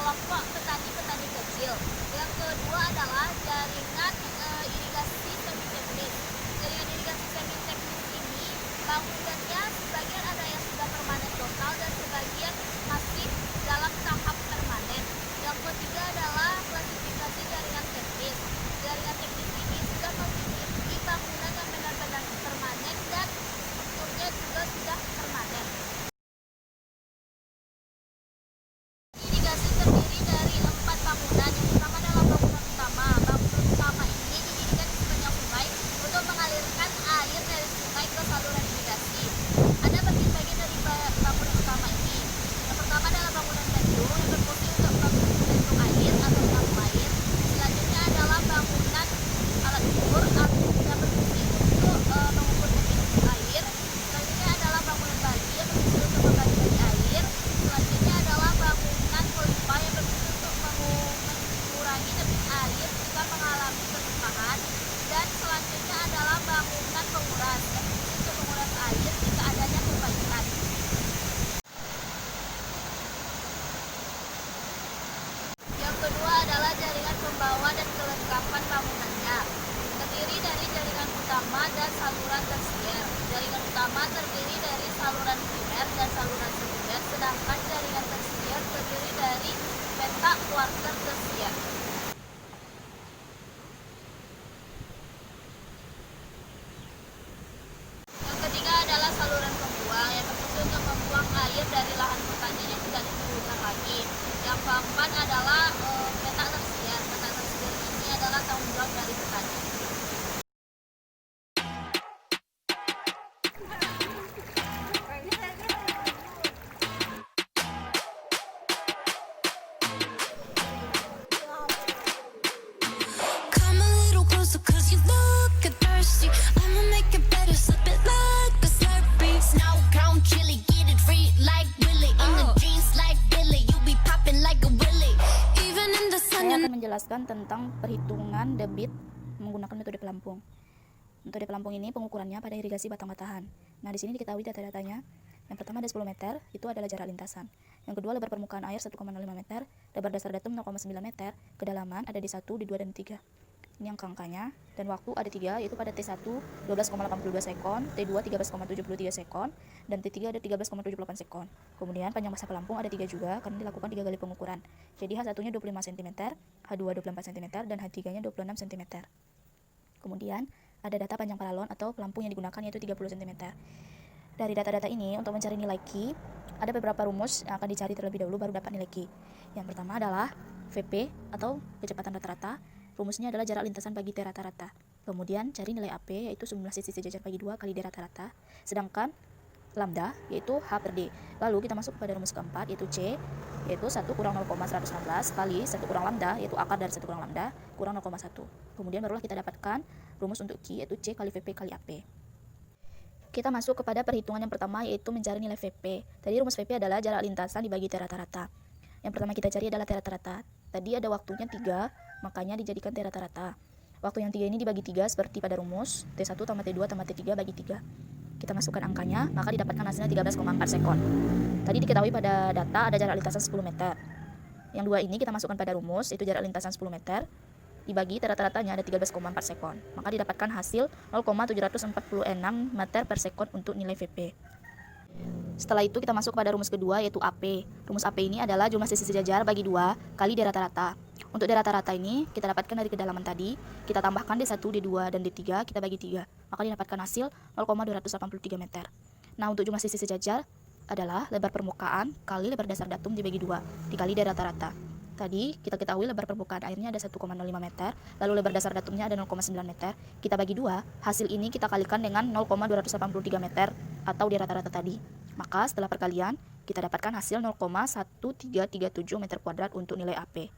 kelompok petani-petani kecil. Yang kedua adalah jaringan irigasi semi teknis. Jaringan irigasi semi teknis ini bangunannya sebagian ada yang sudah permanen total dan sebagian masih dalam tahap permanen. Yang ketiga adalah klasifikasi jaringan teknis. Jaringan teknis ini sudah memiliki bangunan yang benar-benar permanen dan strukturnya juga sudah permanen. Irigasi terdiri dari 4 bangunan. Yang pertama adalah bangunan utama. Bangunan utama ini didirikan di sepanjang sungai untuk mengalirkan air dari sungai ke saluran irigasi. Ada bagian-bagian dari bangunan utama ini. Yang pertama adalah bangunan bendung yang berfungsi untuk membendung air atau menampung air. Selanjutnya adalah bangunan alat ukur yang berfungsi untuk mengukur debit air. Selanjutnya adalah bangunan bagi yang berfungsi untuk membagi air. Selanjutnya adalah bangunan pompa yang berfungsi untuk mengurangi debit air jika mengalami bertumpahan. Dan selanjutnya adalah bangunan penguras yang berfungsi untuk menguras air jika adanya perbaikan. Yang kedua adalah jaringan pembawa dan kelengkapan bangunannya. Terdiri dari jaringan utama dan saluran tersier. Jaringan utama terdiri dari saluran primer dan saluran sekunder, sedangkan jaringan tersier terdiri dari petak kuarter tersier. Yang ketiga adalah saluran pembuang yang berfungsi untuk membuang air dari lahan pertanian yang tidak diperlukan lagi. Yang keempat adalah petak tersier. Petak tersier ini adalah tanggung jawab dari petani. Come a little closer 'cause you look thirsty. I'ma make it better, slip it like a Slurpee. Snow cone chili, get it free like Willy. In the jeans like Billy, you be popping like a Willy. Even in the sun, Saya akan menjelaskan tentang perhitungan debit menggunakan metode pelampung. Metode pelampung ini pengukurannya pada irigasi batang-batahan. Nah, di sini diketahui data-datanya. Yang pertama ada 10 meter, itu adalah jarak lintasan. Yang kedua lebar permukaan air 1,05 meter, lebar dasar datum 0,9 meter, kedalaman ada di 1, di 2, dan 3. Ini angka-angkanya, dan waktu ada 3, yaitu pada T1 12,82 sekon, T2 13,73 sekon, dan T3 ada 13,78 sekon. Kemudian panjang masa pelampung ada 3 juga, karena dilakukan 3 kali pengukuran. Jadi H1-nya 25 cm, H2 24 cm, dan H3-nya 26 cm. Kemudian ada data panjang paralon atau pelampung yang digunakan yaitu 30 cm. Dari data-data ini, untuk mencari nilai Q, ada beberapa rumus yang akan dicari terlebih dahulu baru dapat nilai Q. Yang pertama adalah VP atau kecepatan rata-rata. Rumusnya adalah jarak lintasan bagi T rata-rata. Kemudian cari nilai AP yaitu sumlah sisi sejajar bagi 2 kali D rata-rata. Sedangkan lambda yaitu H per D. Lalu kita masuk pada rumus keempat yaitu C, yaitu 1 kurang 0,116 kali 1 kurang lambda, yaitu akar dari 1 kurang lambda kurang 0,1. Kemudian barulah kita dapatkan rumus untuk Q yaitu C kali VP kali AP. Kita masuk kepada perhitungan yang pertama yaitu mencari nilai VP. Tadi rumus VP adalah jarak lintasan dibagi T rata-rata. Yang pertama kita cari adalah T rata-rata. Tadi ada waktunya 3, makanya dijadikan T rata-rata. Waktu yang 3 ini dibagi 3 seperti pada rumus T1 tambah T2 tambah T3 bagi 3. Kita masukkan angkanya, maka didapatkan hasilnya 13,4 sekon. Tadi diketahui pada data ada jarak lintasan 10 meter. Yang dua ini kita masukkan pada rumus, itu jarak lintasan 10 meter. Dibagi rata-ratanya ada 13,4 sekon. Maka didapatkan hasil 0,746 meter per sekon untuk nilai VP. Setelah itu kita masuk pada rumus kedua yaitu AP. Rumus AP ini adalah jumlah sisi sejajar bagi 2 kali D rata-rata. Untuk D rata-rata ini kita dapatkan dari kedalaman tadi, kita tambahkan D1, D2, dan D3, kita bagi 3. Maka didapatkan hasil 0,283 meter. Nah, untuk jumlah sisi sejajar adalah lebar permukaan kali lebar dasar datum dibagi 2 dikali D rata-rata. Tadi kita ketahui lebar permukaan airnya ada 1,05 meter, lalu lebar dasar datumnya ada 0,9 meter. Kita bagi 2, hasil ini kita kalikan dengan 0,283 meter atau di rata-rata tadi. Maka setelah perkalian, kita dapatkan hasil 0,1337 meter kuadrat untuk nilai AP.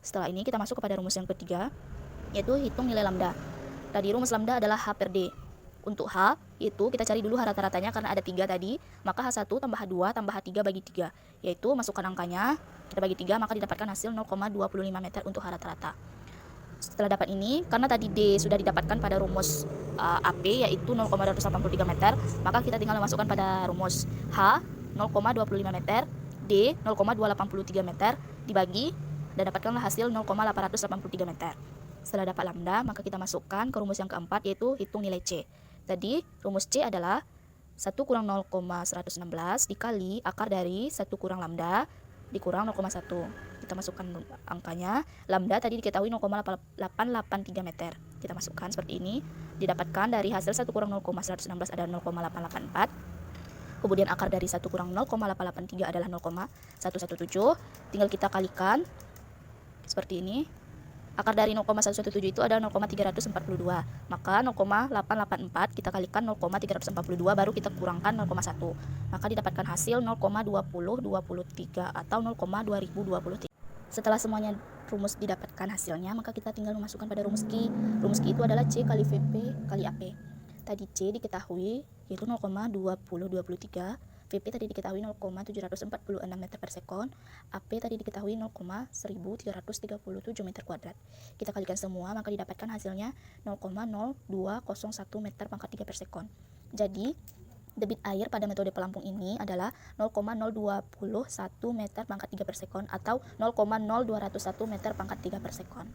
Setelah ini kita masuk kepada rumus yang ketiga, yaitu hitung nilai lambda. Tadi rumus lambda adalah H per D. Untuk H, itu kita cari dulu H rata-ratanya karena ada 3 tadi, maka H1 tambah H2 tambah H3 bagi 3, yaitu masukkan angkanya, kita bagi 3, maka didapatkan hasil 0,25 meter untuk H rata-rata. Setelah dapat ini, karena tadi D sudah didapatkan pada rumus AP, yaitu 0,283 meter, maka kita tinggal memasukkan pada rumus H 0,25 meter D 0,283 meter dibagi dan dapatkanlah hasil 0,883 meter. Setelah dapat lambda, maka kita masukkan ke rumus yang keempat, yaitu hitung nilai C. Tadi rumus C adalah 1 kurang 0,116 dikali akar dari 1 kurang lambda dikurang 0,1. Kita masukkan angkanya. Lambda tadi diketahui 0,883 meter. Kita masukkan seperti ini. Didapatkan dari hasil 1 kurang 0,116 adalah 0,884. Kemudian akar dari 1 kurang 0,883 adalah 0,117. Tinggal kita kalikan seperti ini. Akar dari 0,117 itu adalah 0,342. Maka 0,884 kita kalikan 0,342 baru kita kurangkan 0,1. Maka didapatkan hasil 0,2023 atau 0,2023. Setelah semuanya rumus didapatkan hasilnya, maka kita tinggal memasukkan pada rumus Q. Rumus Q itu adalah C kali VP kali AP. Tadi C diketahui yaitu 0,2023. VP tadi diketahui 0,746 meter per sekon, AP tadi diketahui 0,1337 meter kuadrat. Kita kalikan semua, maka didapatkan hasilnya 0,0201 meter pangkat 3 per sekon. Jadi, debit air pada metode pelampung ini adalah 0,021 meter pangkat 3 per sekon atau 0,0201 meter pangkat 3 per sekon.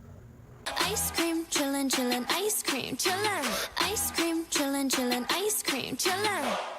Ice cream, chillin', chillin', ice cream, chillin'. Ice cream, chillin', chillin', ice cream, chillin'.